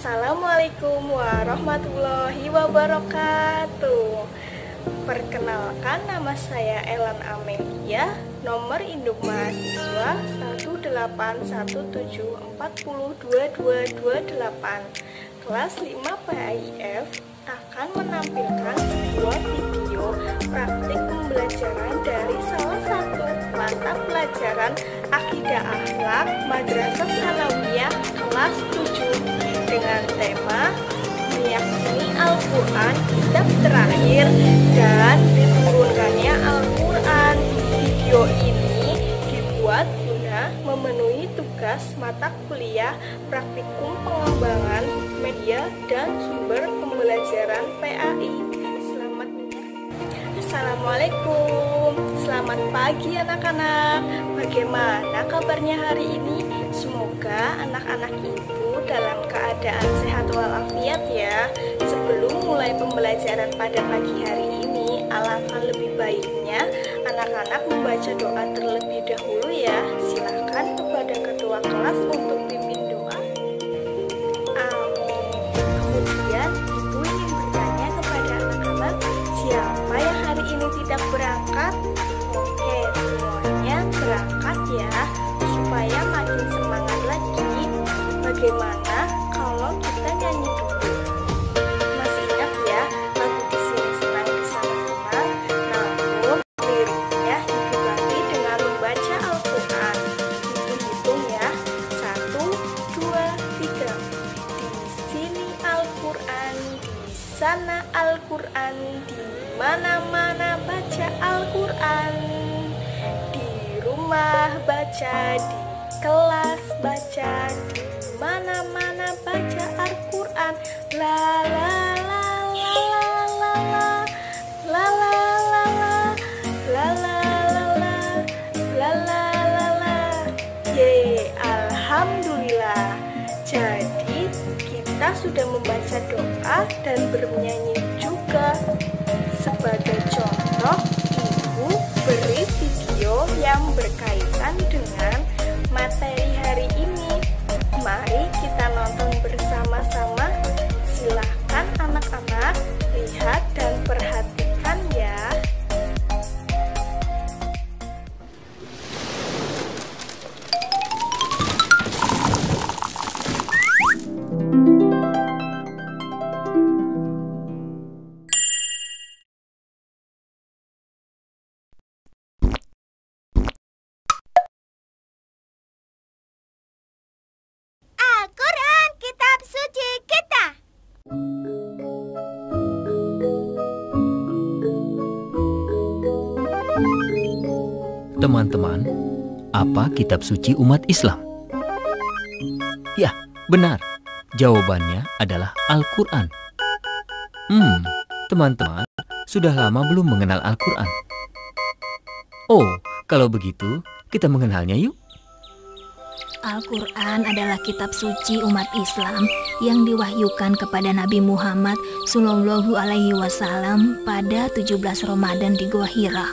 Assalamualaikum warahmatullahi wabarakatuh. Perkenalkan, nama saya Elan Amelia, nomor induk mahasiswa 18174022228, kelas 5 PAIF, akan menampilkan sebuah video praktik pembelajaran dari salah satu mata pelajaran Akidah Akhlak Madrasah Tsanawiyah kelas 7 dengan tema meyakini Al-Quran kitab terakhir dan diturunkannya Al-Quran. Video ini dibuat guna memenuhi tugas mata kuliah praktikum pengembangan media dan sumber pembelajaran PAI. Selamat menyaksikan. Assalamualaikum, selamat pagi anak-anak. Bagaimana kabarnya hari ini? Semoga anak-anak ibu dalam keadaan sehat walafiat ya. Sebelum mulai pembelajaran pada pagi hari ini, alangkah lebih baiknya anak-anak membaca doa terlebih dahulu ya. Silakan kepada ketua kelas untuk pimpin doa. Amin. Kemudian ibu ingin bertanya kepada anak-anak, siapa yang hari ini tidak berangkat? Oke, semuanya berangkat ya, supaya makin semangat lagi. Bagaimana kalau kita nyanyi dulu? Masih ingat ya lagu Di Sini Senang Di Sana Senang? Namun liriknya diganti dengan membaca Al-Quran. Hitung-hitung ya, 1, 2, 3. Di sini Al-Quran, di sana Al-Quran, di mana-mana baca Al-Quran. Di rumah baca, di kelas baca, di mana-mana baca Al-Quran. La la la la la la la la la la la la la la la la. Ye, alhamdulillah. Jadi kita sudah membaca doa dan bernyanyi juga. Sebagai contoh, ibu beri video yang berkaitan dengan materi hari ini. Mari kita nonton bersama-sama. Silahkan anak-anak lihat dan perhatikan ya. Al-Quran, kitab suci kita. Teman-teman, apa kitab suci umat Islam? Ya, benar. Jawabannya adalah Al-Quran. Teman-teman, sudah lama belum mengenal Al-Quran? Oh, kalau begitu, kita mengenalnya yuk. Al-Quran adalah kitab suci umat Islam yang diwahyukan kepada Nabi Muhammad Sallallahu Alaihi Wasallam pada 17 Ramadan di Gua Hira.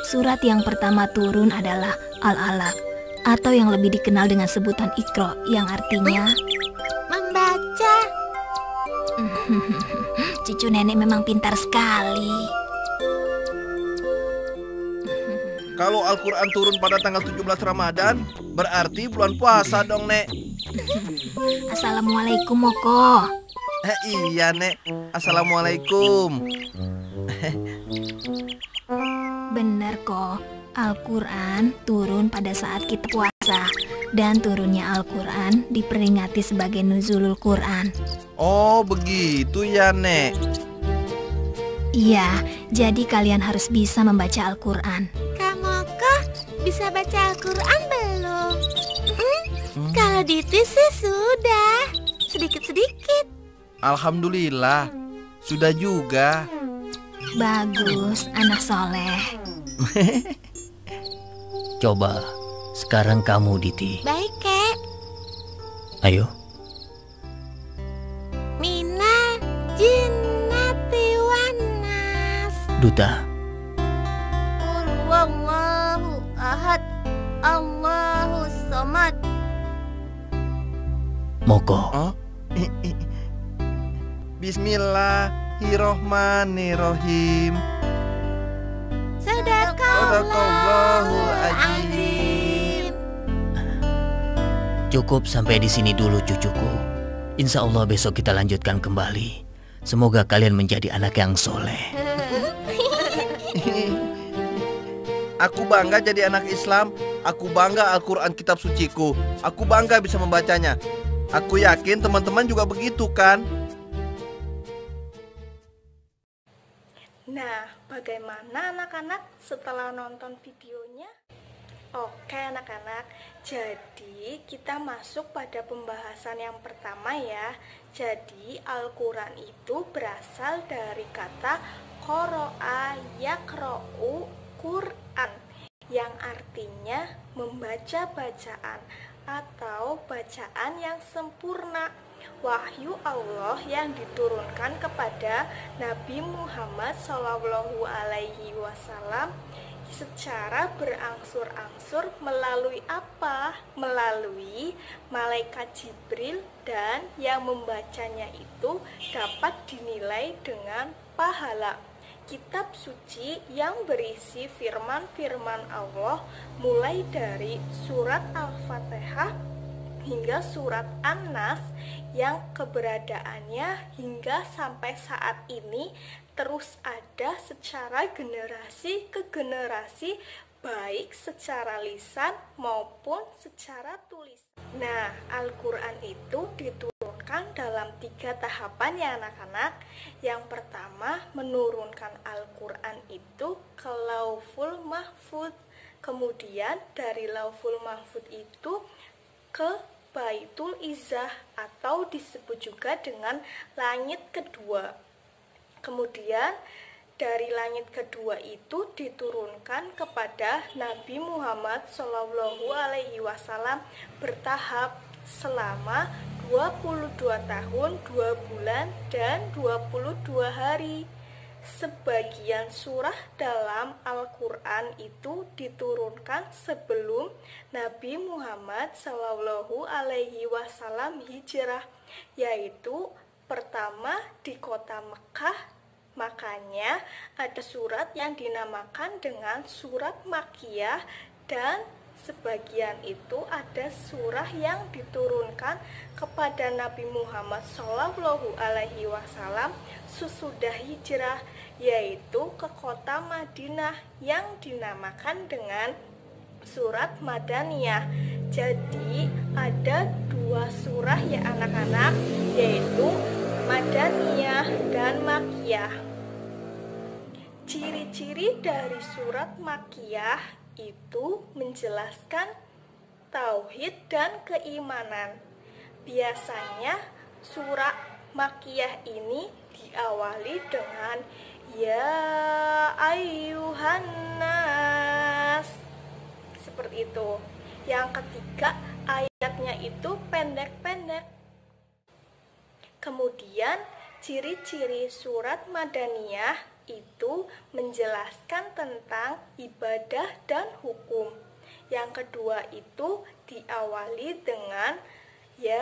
Surat yang pertama turun adalah Al-Alaq, atau yang lebih dikenal dengan sebutan Iqra, yang artinya Membaca. cucu nenek memang pintar sekali. Kalau Al-Quran turun pada tanggal 17 Ramadan, berarti bulan puasa dong, Nek. Assalamualaikum, Moko. Iya, Nek. Assalamualaikum. Benar kok, Al-Quran turun pada saat kita puasa. Dan turunnya Al-Quran diperingati sebagai Nuzulul Quran. Oh, begitu ya, Nek. Iya, jadi kalian harus bisa membaca Al-Quran. Kamu kok bisa baca Al-Quran belum? Kalau Diti sih sudah, sedikit-sedikit. Alhamdulillah, sudah juga. Bagus, anak soleh. Coba, sekarang kamu, Diti. Baik, Kek. Ayo. Minal jinnati wan nas. Duta. Qul huwallahu ahad, Allahus samad. Moko. Oh, Bismillahirrohmanirrohim. Sadaqallahul azim. Cukup sampai di sini dulu cucuku. Insya Allah besok kita lanjutkan kembali. Semoga kalian menjadi anak yang soleh. Aku bangga jadi anak Islam. Aku bangga Al-Quran kitab suciku. Aku bangga bisa membacanya. Aku yakin teman-teman juga begitu kan? Nah, bagaimana anak-anak setelah nonton videonya? Oke anak-anak, jadi kita masuk pada pembahasan yang pertama ya. Jadi Al-Quran itu berasal dari kata qoro'a yaqro'u Quran, yang artinya membaca bacaan atau bacaan yang sempurna. Wahyu Allah yang diturunkan kepada Nabi Muhammad SAW secara berangsur-angsur melalui apa? Melalui malaikat Jibril, dan yang membacanya itu dapat dinilai dengan pahala. Kitab suci yang berisi firman-firman Allah mulai dari surat Al-Fatihah hingga surat An-Nas yang keberadaannya hingga sampai saat ini terus ada secara generasi ke generasi, baik secara lisan maupun secara tulis. Nah, Al-Quran itu diturunkan dalam 3 tahapan ya anak-anak. Yang pertama, menurunkan Al-Quran itu ke Lauful Mahfudz. Kemudian dari Lauful Mahfudz itu ke Baitul Izzah atau disebut juga dengan langit kedua. Kemudian dari langit kedua itu diturunkan kepada Nabi Muhammad SAW bertahap selama 22 tahun, 2 bulan, dan 22 hari. Sebagian surah dalam Al-Quran itu diturunkan sebelum Nabi Muhammad SAW hijrah, yaitu pertama di kota Mekah. Makanya ada surat yang dinamakan dengan surat Makkiyah, dan sebagian itu ada surah yang diturunkan kepada Nabi Muhammad SAW sesudah hijrah, yaitu ke kota Madinah yang dinamakan dengan surat Madaniyah. Jadi ada 2 surah ya anak-anak, yaitu Madaniyah dan Makkiyah. Ciri-ciri dari surat Makkiyah itu menjelaskan tauhid dan keimanan. Biasanya surah Makkiyah ini diawali dengan ya ayyuhan nas, seperti itu. Yang ketiga, ayatnya itu pendek-pendek. Kemudian ciri-ciri surat Madaniyah itu menjelaskan tentang ibadah dan hukum. Yang kedua itu diawali dengan ya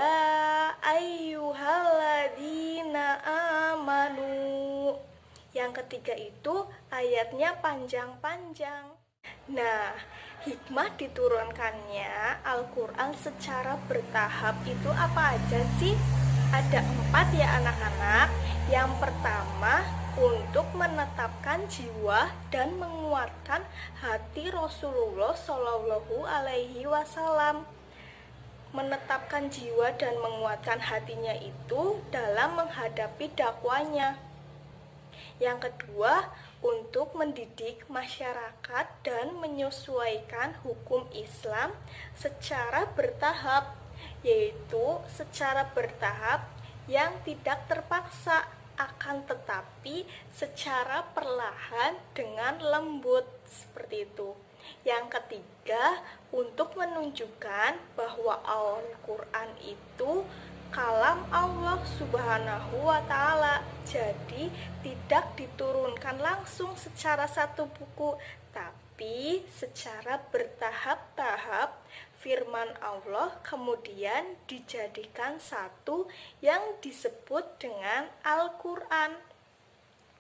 ayyuhalladzina amanu. Yang ketiga itu ayatnya panjang-panjang. Nah, hikmah diturunkannya Al-Quran secara bertahap itu apa aja sih? Ada 4 ya anak-anak. Yang pertama, untuk menetapkan jiwa dan menguatkan hati Rasulullah SAW. Menetapkan jiwa dan menguatkan hatinya itu dalam menghadapi dakwanya. Yang kedua, untuk mendidik masyarakat dan menyesuaikan hukum Islam secara bertahap, yaitu secara bertahap yang tidak terpaksa, akan tetapi secara perlahan dengan lembut, seperti itu. Yang ketiga, untuk menunjukkan bahwa Al-Quran itu kalam Allah Subhanahu wa Ta'ala, jadi tidak diturunkan langsung secara satu buku, tapi secara bertahap-tahap firman Allah kemudian dijadikan satu yang disebut dengan Al-Quran.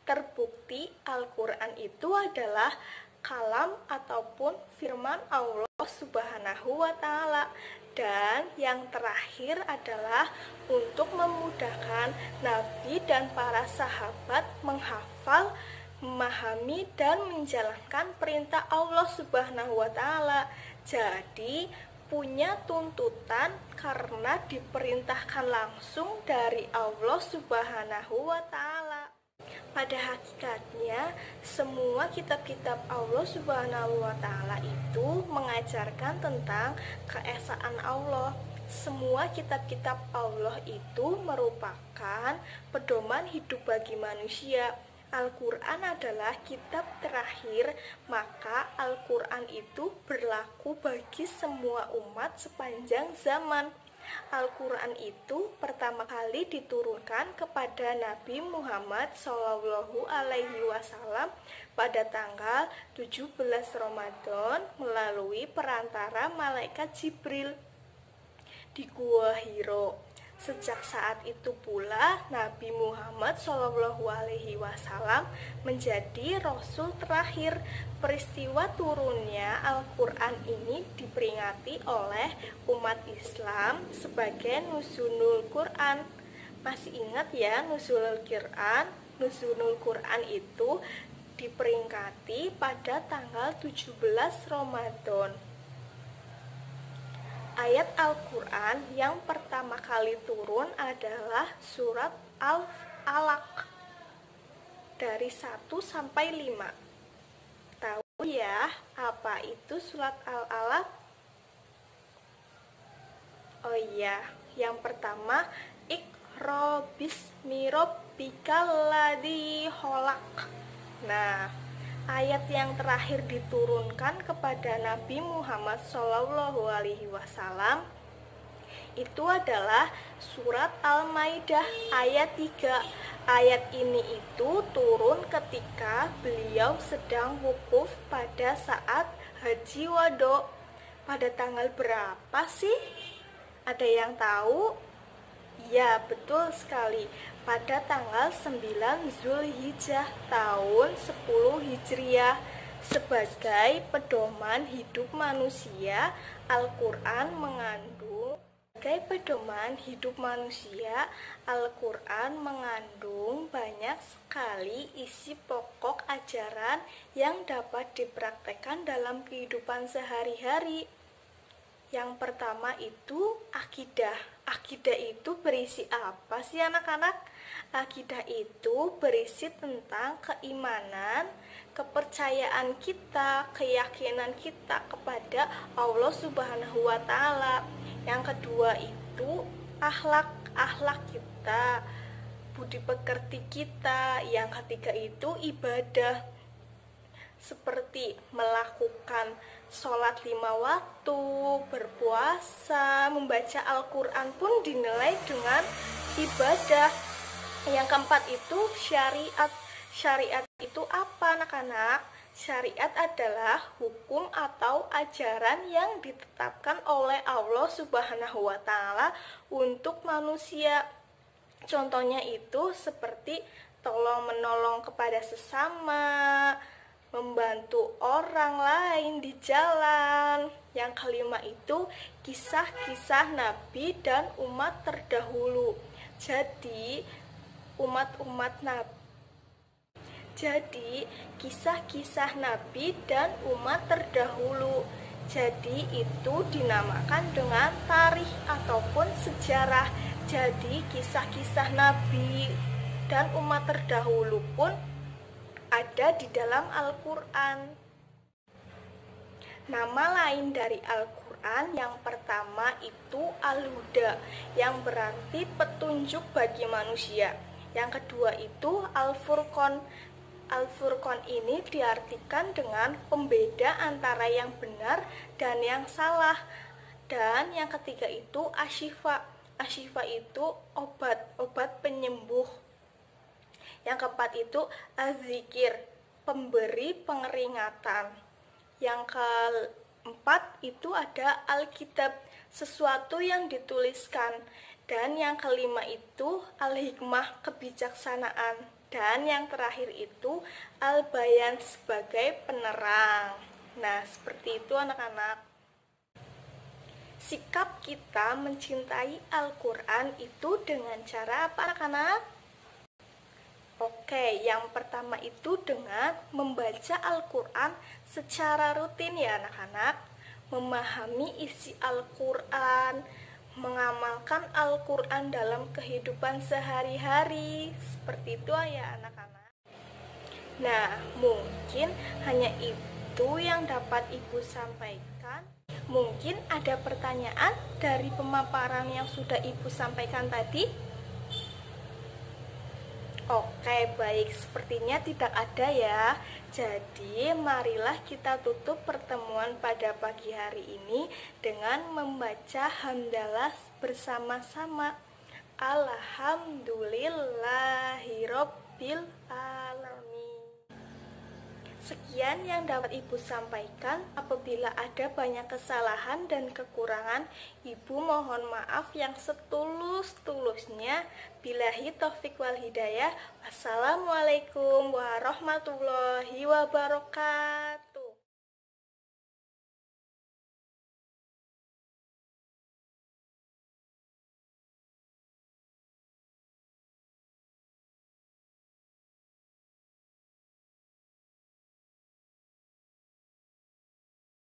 Terbukti Al-Quran itu adalah kalam ataupun firman Allah Subhanahu wa Ta'ala. Dan yang terakhir adalah untuk memudahkan Nabi dan para sahabat menghafal, memahami dan menjalankan perintah Allah Subhanahu wa Ta'ala. Jadi punya tuntutan karena diperintahkan langsung dari Allah Subhanahu wa Ta'ala. Pada hakikatnya, semua kitab-kitab Allah Subhanahu wa Ta'ala itu mengajarkan tentang keesaan Allah. Semua kitab-kitab Allah itu merupakan pedoman hidup bagi manusia. Al-Quran adalah kitab terakhir, maka Al-Quran itu berlaku bagi semua umat sepanjang zaman. Al-Quran itu pertama kali diturunkan kepada Nabi Muhammad SAW pada tanggal 17 Ramadan melalui perantara malaikat Jibril di Gua Hiro. Sejak saat itu pula Nabi Muhammad SAW menjadi Rasul terakhir. Peristiwa turunnya Al-Quran ini diperingati oleh umat Islam sebagai Nuzulul Quran. Masih ingat ya Nuzulul Quran? Nuzulul Quran itu diperingati pada tanggal 17 Ramadan. Ayat Al-Quran yang pertama kali turun adalah surat Al-Alaq dari 1 sampai 5. Tahu ya apa itu surat Al-Alaq? Oh iya, yang pertama Iqra bismi rabbikal ladzi khalaq. Nah, ayat yang terakhir diturunkan kepada Nabi Muhammad SAW itu adalah surat Al-Maidah ayat 3. Ayat ini itu turun ketika beliau sedang wukuf pada saat Haji Wado. Pada tanggal berapa sih? Ada yang tahu? Ya, betul sekali. Pada tanggal 9 Zulhijjah tahun 10 Hijriah. Sebagai pedoman hidup manusia, Al-Quran mengandung banyak sekali isi pokok ajaran yang dapat dipraktekkan dalam kehidupan sehari-hari. Yang pertama itu akidah. Akidah itu berisi apa sih anak-anak? Akidah itu berisi tentang keimanan, kepercayaan kita, keyakinan kita kepada Allah Subhanahu wa Ta'ala. Yang kedua itu akhlak kita, budi pekerti kita. Yang ketiga itu ibadah, seperti melakukan sholat 5 waktu, berpuasa, membaca Al-Quran pun dinilai dengan ibadah. Yang keempat itu syariat. Syariat itu apa anak-anak? Syariat adalah hukum atau ajaran yang ditetapkan oleh Allah Subhanahu wa Ta'ala untuk manusia. Contohnya itu seperti tolong-menolong kepada sesama, membantu orang lain di jalan. Yang kelima itu kisah-kisah Nabi dan umat terdahulu. Jadi kisah-kisah Nabi dan umat terdahulu. Jadi itu dinamakan dengan tarikh ataupun sejarah. Jadi kisah-kisah Nabi dan umat terdahulu pun ada di dalam Al-Quran. Nama lain dari Al-Quran yang pertama itu Al-Huda, yang berarti petunjuk bagi manusia. Yang kedua itu Al-Furqan. Al-Furqan ini diartikan dengan pembeda antara yang benar dan yang salah. Dan yang ketiga itu Asyifa. Asyifa itu obat penyembuh. Yang keempat itu Az-Zikir, pemberi pengeringatan. Yang keempat itu ada Alkitab, sesuatu yang dituliskan. Dan yang kelima itu Al-Hikmah, kebijaksanaan. Dan yang terakhir itu Al-Bayan, sebagai penerang. Nah, seperti itu anak-anak. Sikap kita mencintai Al-Quran itu dengan cara apa anak-anak? Oke, yang pertama itu dengan membaca Al-Quran secara rutin ya anak-anak. Memahami isi Al-Quran, mengamalkan Al-Quran dalam kehidupan sehari-hari. Seperti itu ya anak-anak. Nah, mungkin hanya itu yang dapat Ibu sampaikan. Mungkin ada pertanyaan dari pemaparan yang sudah Ibu sampaikan tadi? Oke, baik, sepertinya tidak ada ya. Jadi, marilah kita tutup pertemuan pada pagi hari ini dengan membaca hamdalah bersama-sama. Alhamdulillahirabbil alamin. Sekian yang dapat Ibu sampaikan. Apabila ada banyak kesalahan dan kekurangan, Ibu mohon maaf yang setulus-tulusnya. Billahi taufik wal hidayah. Wassalamualaikum warahmatullahi wabarakatuh.